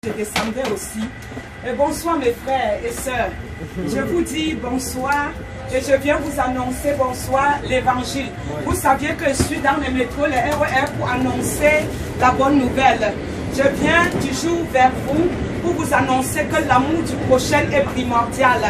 Je descendrai aussi. Et bonsoir mes frères et sœurs. Je vous dis bonsoir et je viens vous annoncer bonsoir l'évangile. Vous saviez que je suis dans les métros, les RER pour annoncer la bonne nouvelle. Je viens toujours vers vous pour vous annoncer que l'amour du prochain est primordial.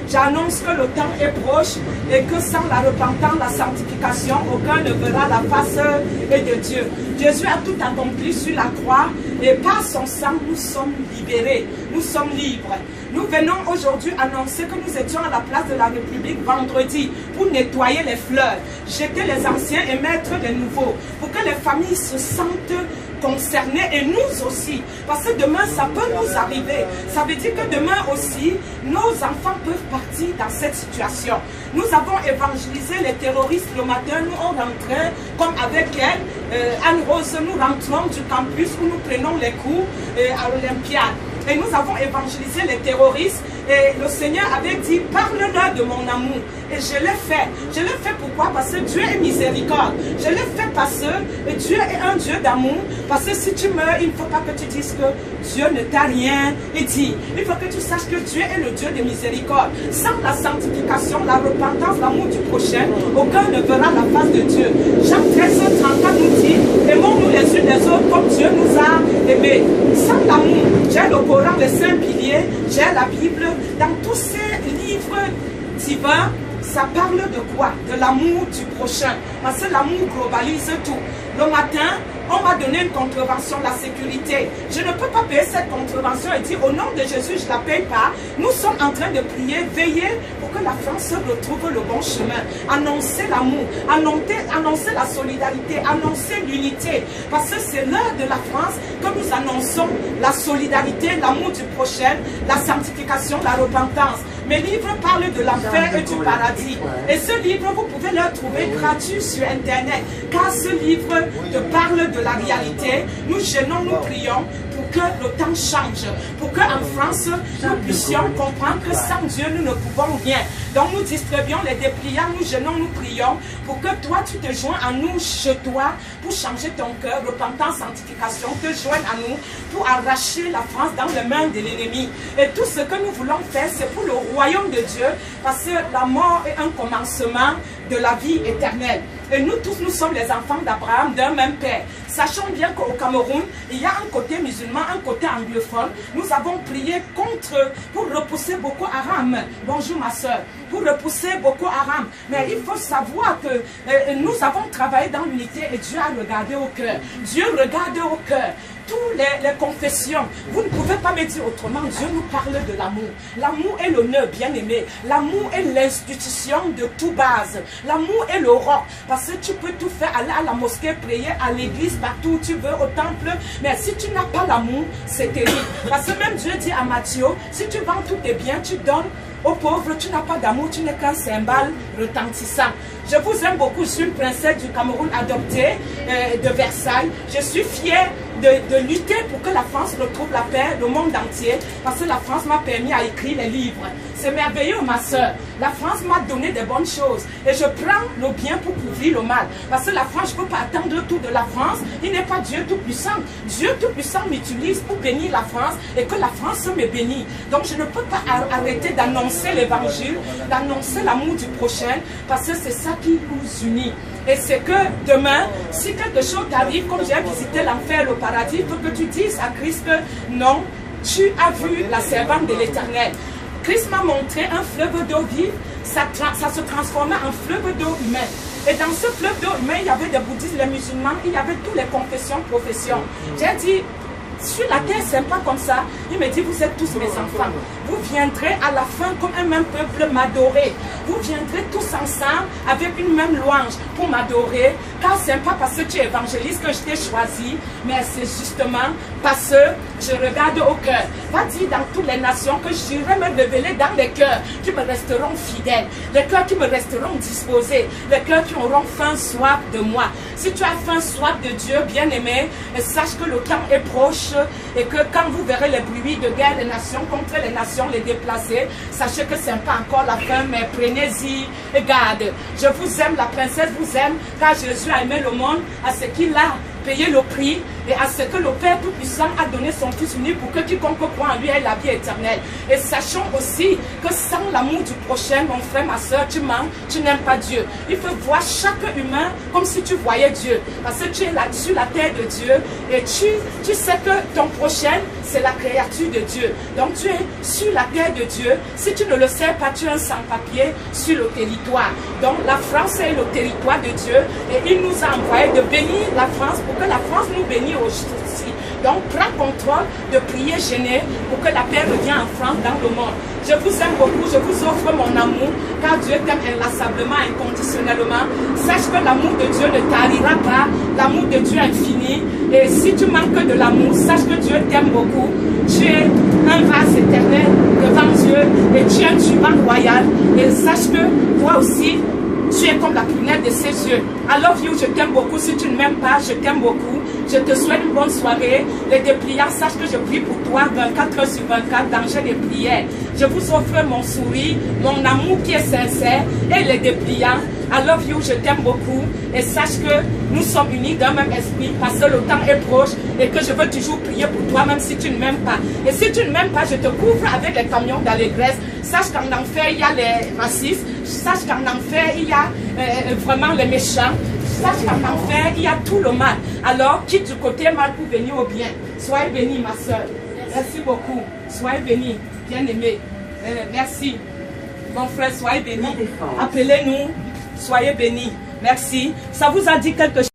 J'annonce que le temps est proche et que sans la repentance, la sanctification, aucun ne verra la face de Dieu. Jésus a tout accompli sur la croix et par son sang, nous sommes libérés, nous sommes libres. Nous venons aujourd'hui annoncer que nous étions à la place de la République vendredi pour nettoyer les fleurs, jeter les anciens et mettre des nouveaux, pour que les familles se sentent concernés et nous aussi, parce que demain ça peut nous arriver. Ça veut dire que demain aussi nos enfants peuvent partir dans cette situation. Nous avons évangélisé les terroristes le matin. Nous on rentrait comme avec elle, Anne-Rose, nous rentrons du campus où nous prenons les cours à l'Olympiade et nous avons évangélisé les terroristes. Et le Seigneur avait dit, parle-leur de mon amour. Et je l'ai fait. Je l'ai fait pourquoi? Parce que Dieu est miséricorde. Je l'ai fait parce que Dieu est un Dieu d'amour. Parce que si tu meurs, il ne faut pas que tu dises que Dieu ne t'a rien dit. Il faut que tu saches que Dieu est le Dieu de miséricorde. Sans la sanctification, la repentance, l'amour du prochain, aucun ne verra la face de Dieu. Jean 13:34 nous dit, aimons-nous les unes les autres comme Dieu nous a aimés. Sans l'amour, j'ai le Coran, les 5 piliers, j'ai la Bible. Dans tous ces livres divins, ça parle de quoi? De l'amour du prochain. Parce que l'amour globalise tout. Le matin, on m'a donné une contravention, la sécurité. Je ne peux pas payer cette contravention et dire au nom de Jésus, je ne la paye pas. Nous sommes en train de prier, veiller pour que la France retrouve le bon chemin. Annoncer l'amour, annoncer la solidarité, annoncer l'unité. Parce que c'est l'heure de la France que nous annonçons la solidarité, l'amour du prochain, la sanctification, la repentance. Mes livres parlent de l'enfer et du paradis. Et ce livre, vous pouvez le trouver gratuit sur Internet. Car ce livre te parle de la réalité. Nous gênons, nous prions pour que le temps change. Pour qu'en France, nous puissions comprendre que sans Dieu, nous ne pouvons rien. Donc nous distribuons les dépliants, nous gênons, nous prions pour que toi, tu te joins à nous chez toi pour changer ton cœur, repentance, sanctification, te joindre à nous pour arracher la France dans les mains de l'ennemi. Et tout ce que nous voulons faire, c'est pour le royaume de Dieu, parce que la mort est un commencement de la vie éternelle. Et nous tous, nous sommes les enfants d'Abraham, d'un même père. Sachant bien qu'au Cameroun, il y a un côté musulman, un côté anglophone. Nous avons prié contre, pour repousser Boko Haram. Bonjour ma soeur. Pour repousser Boko Haram. Mais il faut savoir que nous avons travaillé dans l'unité et Dieu a regardé au cœur. Dieu regarde au cœur. Toutes les confessions, vous ne pouvez pas me dire autrement. Dieu nous parle de l'amour. L'amour est l'honneur, bien-aimé. L'amour est l'institution de toute base. L'amour est le roc. Parce que tu peux tout faire, aller à la mosquée, prier, à l'église, partout où tu veux, au temple. Mais si tu n'as pas l'amour, c'est terrible. Parce que même Dieu dit à Matthieu, si tu vends tous tes biens, tu donnes aux pauvres, tu n'as pas d'amour, tu n'es qu'un cymbale retentissant. Je vous aime beaucoup, je suis une princesse du Cameroun adoptée de Versailles. Je suis fière de lutter pour que la France retrouve la paix, le monde entier, parce que la France m'a permis à écrire les livres. C'est merveilleux, ma soeur. La France m'a donné des bonnes choses et je prends le bien pour couvrir le mal. Parce que la France, je ne peux pas attendre tout de la France. Il n'est pas Dieu Tout-Puissant. Dieu Tout-Puissant m'utilise pour bénir la France et que la France me bénisse. Donc je ne peux pas arrêter d'annoncer l'évangile, d'annoncer l'amour du prochain, parce que c'est ça qui nous unit. Et c'est que demain, si quelque chose t'arrive, comme j'ai visité l'enfer, le paradis, il faut que tu dises à Christ que non, tu as vu la servante de l'Éternel. Christ m'a montré un fleuve d'eau vive, ça se transformait en fleuve d'eau humaine. Et dans ce fleuve d'eau humaine, il y avait des bouddhistes, les musulmans, il y avait toutes les confessions, professions. J'ai dit, sur la terre, c'est pas comme ça. Il me dit, vous êtes tous mes enfants. Vous viendrez à la fin comme un même peuple m'adorer. Vous viendrez tous ensemble avec une même louange pour m'adorer. Car ce n'est pas parce que tu es évangéliste que je t'ai choisi, mais c'est justement parce que je regarde au cœur. Va dire dans toutes les nations que j'irai me révéler dans les cœurs qui me resteront fidèles, les cœurs qui me resteront disposés, les cœurs qui auront faim, soif de moi. Si tu as faim, soif de Dieu, bien-aimé, sache que le temps est proche et que quand vous verrez les bruits de guerre des nations contre les nations, les déplacés, sachez que ce n'est pas encore la fin, mais prenez-y garde. Je vous aime, la princesse vous aime, car Jésus a aimé le monde à ce qu'il a payé le prix et à ce que le Père Tout-Puissant a donné son Fils unique pour que quiconque croit en lui ait la vie éternelle. Et sachons aussi que sans l'amour du prochain, mon frère, ma soeur, tu manques, tu n'aimes pas Dieu. Il faut voir chaque humain comme si tu voyais Dieu. Parce que tu es là sur la terre de Dieu et tu sais que ton prochain, c'est la créature de Dieu. Donc tu es sur la terre de Dieu. Si tu ne le sais pas, tu es un sans-papier sur le territoire. Donc la France est le territoire de Dieu et il nous a envoyé de bénir la France pour que la France nous bénisse aussi. Donc prends contrôle de prier gêner pour que la paix revienne en France, dans le monde. Je vous aime beaucoup, je vous offre mon amour, car Dieu t'aime inlassablement, inconditionnellement. Sache que l'amour de Dieu ne tarira pas, l'amour de Dieu est infini. Et si tu manques de l'amour, sache que Dieu t'aime beaucoup. Tu es un vase éternel devant Dieu et tu es un turban royal. Et sache que toi aussi, tu es comme la prunelle de ses yeux. I love you, je t'aime beaucoup. Si tu ne m'aimes pas, je t'aime beaucoup. Je te souhaite une bonne soirée. Les dépliants, sache que je prie pour toi 24 heures sur 24 dans des prières. Je vous offre mon sourire, mon amour qui est sincère et les dépliants. I love you, je t'aime beaucoup. Et sache que nous sommes unis d'un même esprit parce que le temps est proche et que je veux toujours prier pour toi même si tu ne m'aimes pas. Et si tu ne m'aimes pas, je te couvre avec les camions d'allégresse. Sache qu'en enfer, il y a les racistes. Sache qu'en enfer, il y a vraiment les méchants. Sache qu'en enfer, il y a tout le mal. Alors, quitte du côté mal pour venir au bien. Soyez bénis, ma soeur. Merci beaucoup. Soyez bénis, bien-aimés. Merci. Mon frère, soyez bénis. Appelez-nous. Soyez bénis. Merci. Ça vous a dit quelque chose?